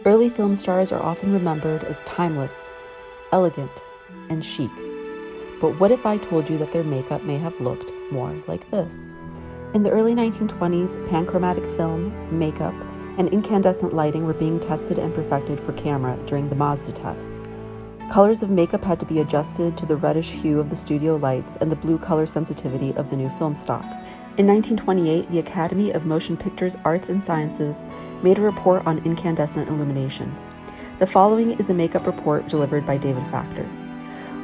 Early film stars are often remembered as timeless, elegant, and chic. But what if I told you that their makeup may have looked more like this? In the early 1920s, pancromatic film, makeup, and incandescent lighting were being tested and perfected for camera during the Mazda tests. Colors of makeup had to be adjusted to the reddish hue of the studio lights and the blue color sensitivity of the new film stock. In 1928, the Academy of Motion Pictures Arts and Sciences made a report on incandescent illumination. The following is a makeup report delivered by David Factor.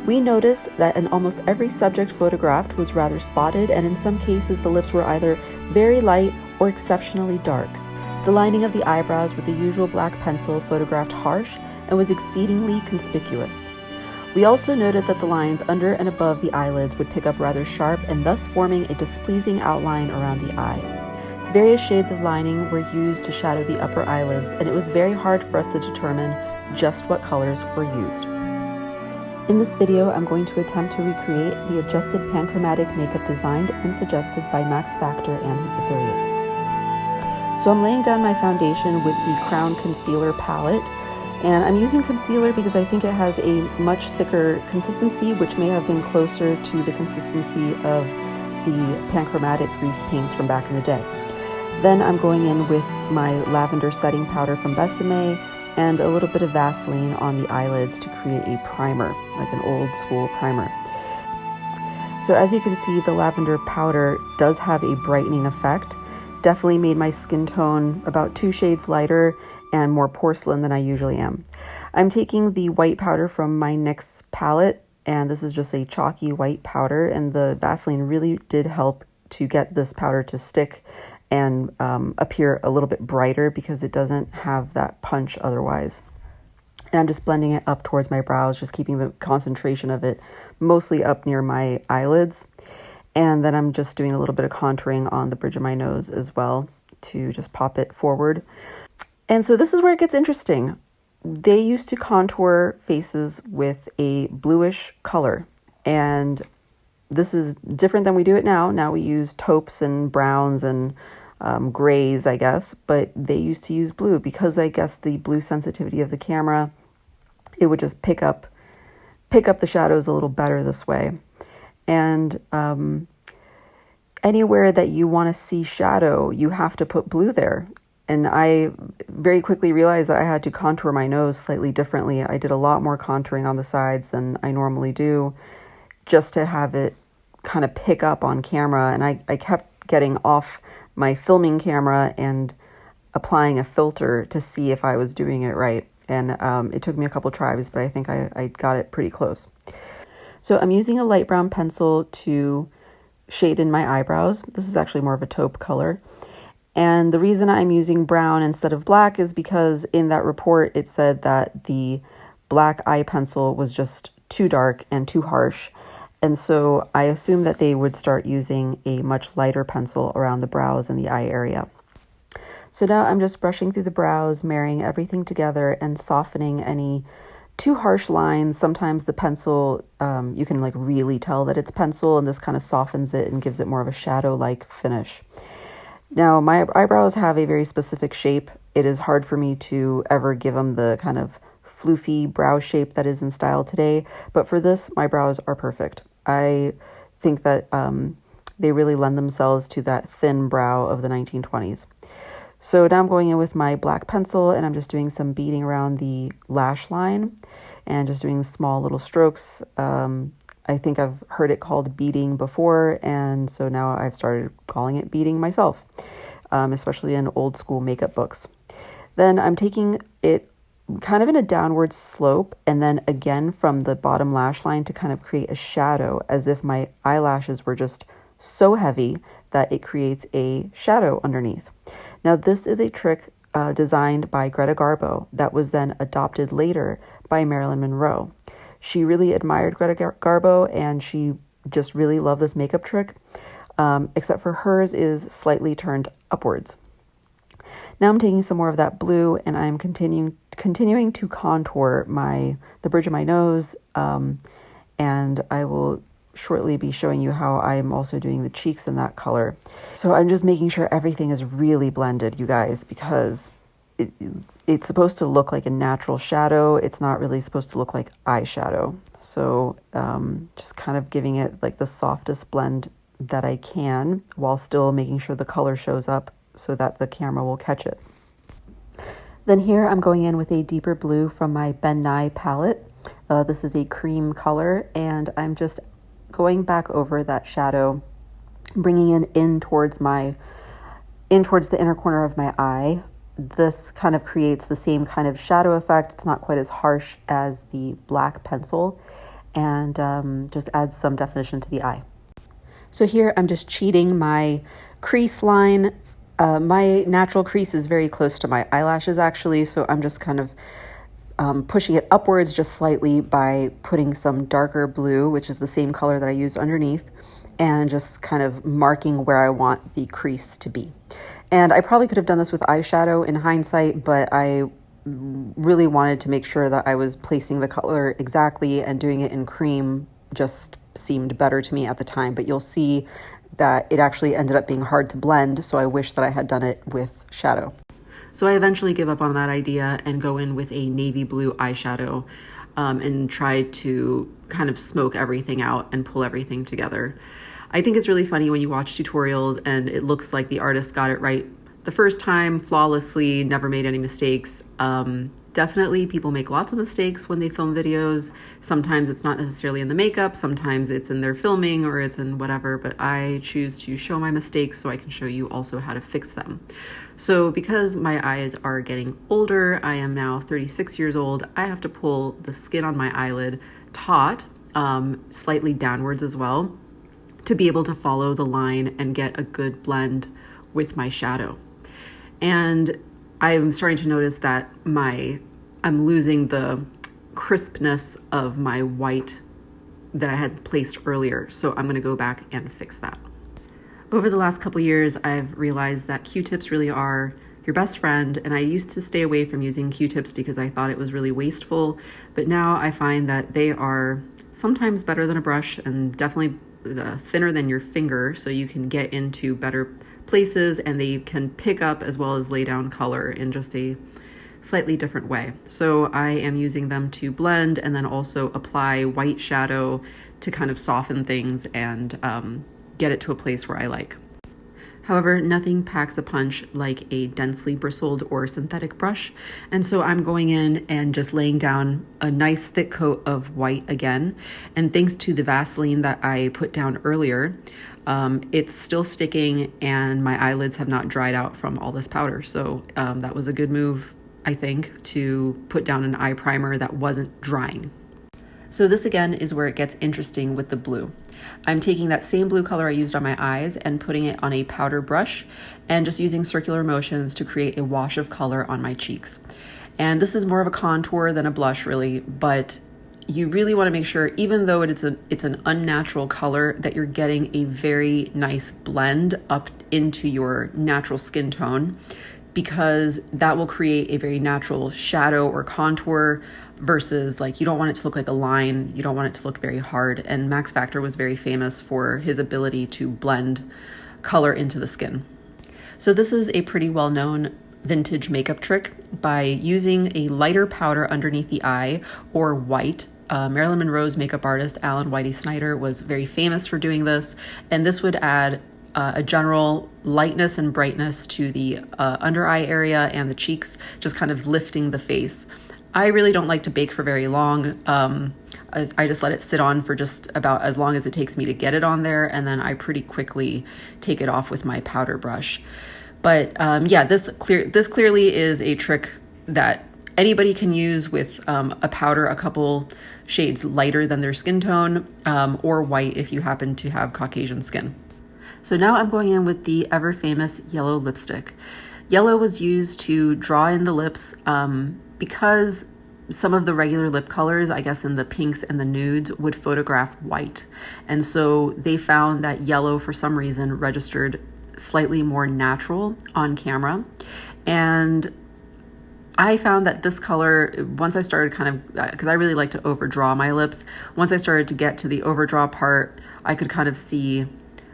We noticed that in almost every subject photographed was rather spotted, and in some cases the lips were either very light or exceptionally dark. The lining of the eyebrows with the usual black pencil photographed harsh and was exceedingly conspicuous. We also noted that the lines under and above the eyelids would pick up rather sharp and thus forming a displeasing outline around the eye. Various shades of lining were used to shadow the upper eyelids, and it was very hard for us to determine just what colors were used. In this video, I'm going to attempt to recreate the adjusted panchromatic makeup designed and suggested by Max Factor and his affiliates. So I'm laying down my foundation with the Crown Concealer palette, and I'm using concealer because I think it has a much thicker consistency, which may have been closer to the consistency of the panchromatic grease paints from back in the day. Then I'm going in with my lavender setting powder from Besame and a little bit of Vaseline on the eyelids to create a primer, like an old school primer. So as you can see, the lavender powder does have a brightening effect. Definitely made my skin tone about 2 shades lighter and more porcelain than I usually am. I'm taking the white powder from my NYX palette, and this is just a chalky white powder, and the Vaseline really did help to get this powder to stick and appear a little bit brighter because it doesn't have that punch otherwise. And I'm just blending it up towards my brows, just keeping the concentration of it mostly up near my eyelids. And then I'm just doing a little bit of contouring on the bridge of my nose as well to just pop it forward. And so this is where it gets interesting. They used to contour faces with a bluish color, and this is different than we do it now. Now we use taupes and browns and grays, I guess, but they used to use blue because I guess the blue sensitivity of the camera, it would just pick up the shadows a little better this way. And anywhere that you want to see shadow, you have to put blue there. And I very quickly realized that I had to contour my nose slightly differently. I did a lot more contouring on the sides than I normally do, just to have it kind of pick up on camera. And I kept getting off my filming camera and applying a filter to see if I was doing it right. And it took me a couple tries, but I think I got it pretty close. So I'm using a light brown pencil to shade in my eyebrows. This is actually more of a taupe color. And the reason I'm using brown instead of black is because in that report, it said that the black eye pencil was just too dark and too harsh. And so I assumed that they would start using a much lighter pencil around the brows and the eye area. So now I'm just brushing through the brows, marrying everything together and softening any too harsh lines. Sometimes the pencil, you can like really tell that it's pencil, and this kind of softens it and gives it more of a shadow-like finish. Now my eyebrows have a very specific shape. It is hard for me to ever give them the kind of floofy brow shape that is in style today, but for this, my brows are perfect. I think that they really lend themselves to that thin brow of the 1920s. So now I'm going in with my black pencil, and I'm just doing some beading around the lash line and just doing small little strokes. I think I've heard it called beading before, and so now I've started calling it beading myself, especially in old school makeup books. Then I'm taking it kind of in a downward slope, and then again from the bottom lash line to kind of create a shadow, as if my eyelashes were just so heavy that it creates a shadow underneath. Now this is a trick designed by Greta Garbo that was then adopted later by Marilyn Monroe. She really admired Greta Garbo, and she just really loved this makeup trick, except for hers is slightly turned upwards. Now I'm taking some more of that blue, and I'm continuing to contour the bridge of my nose, and I will shortly be showing you how I'm also doing the cheeks in that color. So I'm just making sure everything is really blended, you guys, because it's supposed to look like a natural shadow. It's not really supposed to look like eyeshadow. So just kind of giving it like the softest blend that I can while still making sure the color shows up so that the camera will catch it. Then here I'm going in with a deeper blue from my Ben Nye palette. This is a cream color, and I'm just going back over that shadow, bringing it in towards the inner corner of my eye. This kind of creates the same kind of shadow effect. It's not quite as harsh as the black pencil, and just adds some definition to the eye. So here I'm just cheating my crease line. My natural crease is very close to my eyelashes actually, so I'm just kind of pushing it upwards just slightly by putting some darker blue, which is the same color that I used underneath, and just kind of marking where I want the crease to be. And I probably could have done this with eyeshadow in hindsight, but I really wanted to make sure that I was placing the color exactly, and doing it in cream just seemed better to me at the time. But you'll see that it actually ended up being hard to blend, so I wish that I had done it with shadow. So I eventually give up on that idea and go in with a navy blue eyeshadow and try to kind of smoke everything out and pull everything together. I think it's really funny when you watch tutorials and it looks like the artist got it right the first time, flawlessly, never made any mistakes. Definitely people make lots of mistakes when they film videos. Sometimes it's not necessarily in the makeup, sometimes it's in their filming or it's in whatever, but I choose to show my mistakes so I can show you also how to fix them. So because my eyes are getting older, I am now 36 years old, I have to pull the skin on my eyelid taut, slightly downwards as well, to be able to follow the line and get a good blend with my shadow. And I'm starting to notice that I'm losing the crispness of my white that I had placed earlier. So I'm gonna go back and fix that. Over the last couple years, I've realized that Q-tips really are your best friend. And I used to stay away from using Q-tips because I thought it was really wasteful. But now I find that they are sometimes better than a brush, and definitely thinner than your finger, so you can get into better places and they can pick up as well as lay down color in just a slightly different way. So I am using them to blend and then also apply white shadow to kind of soften things and get it to a place where I like. However, nothing packs a punch like a densely bristled or synthetic brush. And so I'm going in and just laying down a nice thick coat of white again. And thanks to the Vaseline that I put down earlier, it's still sticking and my eyelids have not dried out from all this powder. So that was a good move, I think, to put down an eye primer that wasn't drying. So this again is where it gets interesting with the blue. I'm taking that same blue color I used on my eyes and putting it on a powder brush and just using circular motions to create a wash of color on my cheeks. And this is more of a contour than a blush really, but you really want to make sure, even though it's an unnatural color, that you're getting a very nice blend up into your natural skin tone, because that will create a very natural shadow or contour versus, like, you don't want it to look like a line, you don't want it to look very hard. And Max Factor was very famous for his ability to blend color into the skin. So this is a pretty well-known vintage makeup trick by using a lighter powder underneath the eye or white. Marilyn Monroe's makeup artist, Alan Whitey Snyder, was very famous for doing this. And this would add a general lightness and brightness to the under eye area and the cheeks, just kind of lifting the face. I really don't like to bake for very long. I just let it sit on for just about as long as it takes me to get it on there, and then I pretty quickly take it off with my powder brush. But yeah, this clearly is a trick that anybody can use with a powder a couple shades lighter than their skin tone, or white if you happen to have Caucasian skin. So now I'm going in with the ever famous yellow lipstick. Yellow was used to draw in the lips because some of the regular lip colors, I guess in the pinks and the nudes, would photograph white. And so they found that yellow, for some reason, registered slightly more natural on camera. And I found that this color, once I started kind of, because I really like to overdraw my lips, once I started to get to the overdraw part, I could kind of see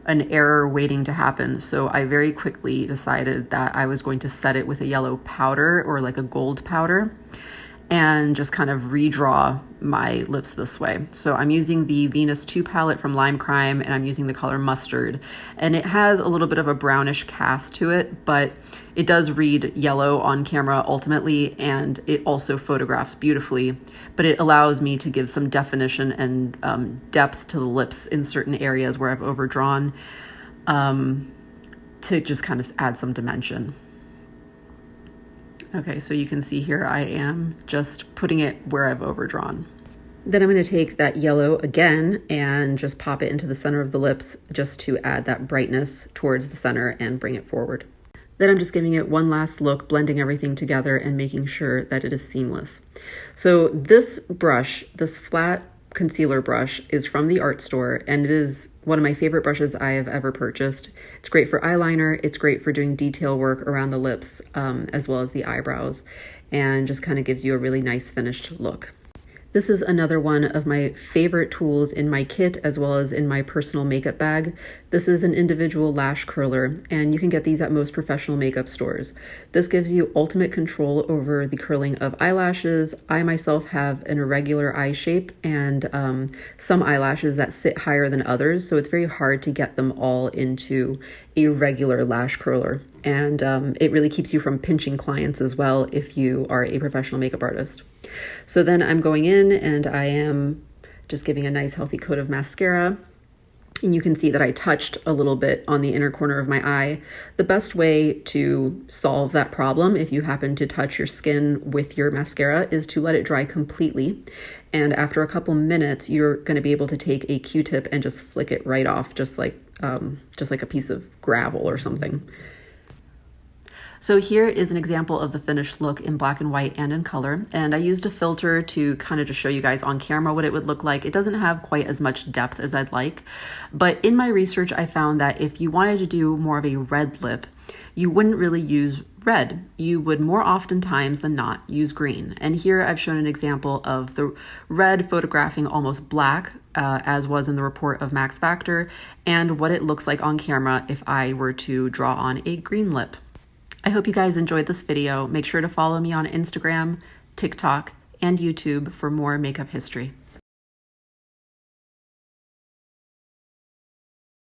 an error waiting to happen. So I very quickly decided that I was going to set it with a yellow powder or like a gold powder and just kind of redraw my lips this way. So I'm using the Venus 2 palette from Lime Crime, and I'm using the color Mustard. And it has a little bit of a brownish cast to it, but it does read yellow on camera ultimately, and it also photographs beautifully, but it allows me to give some definition and depth to the lips in certain areas where I've overdrawn, to just kind of add some dimension. Okay, so you can see here I am just putting it where I've overdrawn. Then I'm going to take that yellow again and just pop it into the center of the lips just to add that brightness towards the center and bring it forward. Then I'm just giving it one last look, blending everything together and making sure that it is seamless. So this brush, this flat concealer brush, is from the art store, and it is one of my favorite brushes I have ever purchased. It's great for eyeliner. It's great for doing detail work around the lips, as well as the eyebrows, and just kind of gives you a really nice finished look. This is another one of my favorite tools in my kit, as well as in my personal makeup bag. This is an individual lash curler, and you can get these at most professional makeup stores. This gives you ultimate control over the curling of eyelashes. I myself have an irregular eye shape and some eyelashes that sit higher than others, so it's very hard to get them all into a regular lash curler. And it really keeps you from pinching clients as well if you are a professional makeup artist. So then I'm going in and I am just giving a nice healthy coat of mascara. And you can see that I touched a little bit on the inner corner of my eye. The best way to solve that problem, if you happen to touch your skin with your mascara, is to let it dry completely. And after a couple minutes, you're going to be able to take a Q-tip and just flick it right off, just like a piece of gravel or something. So here is an example of the finished look in black and white and in color. And I used a filter to kind of just show you guys on camera what it would look like. It doesn't have quite as much depth as I'd like. But in my research, I found that if you wanted to do more of a red lip, you wouldn't really use red. You would more oftentimes than not use green. And here I've shown an example of the red photographing almost black, as was in the report of Max Factor, and what it looks like on camera if I were to draw on a green lip. I hope you guys enjoyed this video. Make sure to follow me on Instagram, TikTok, and YouTube for more makeup history.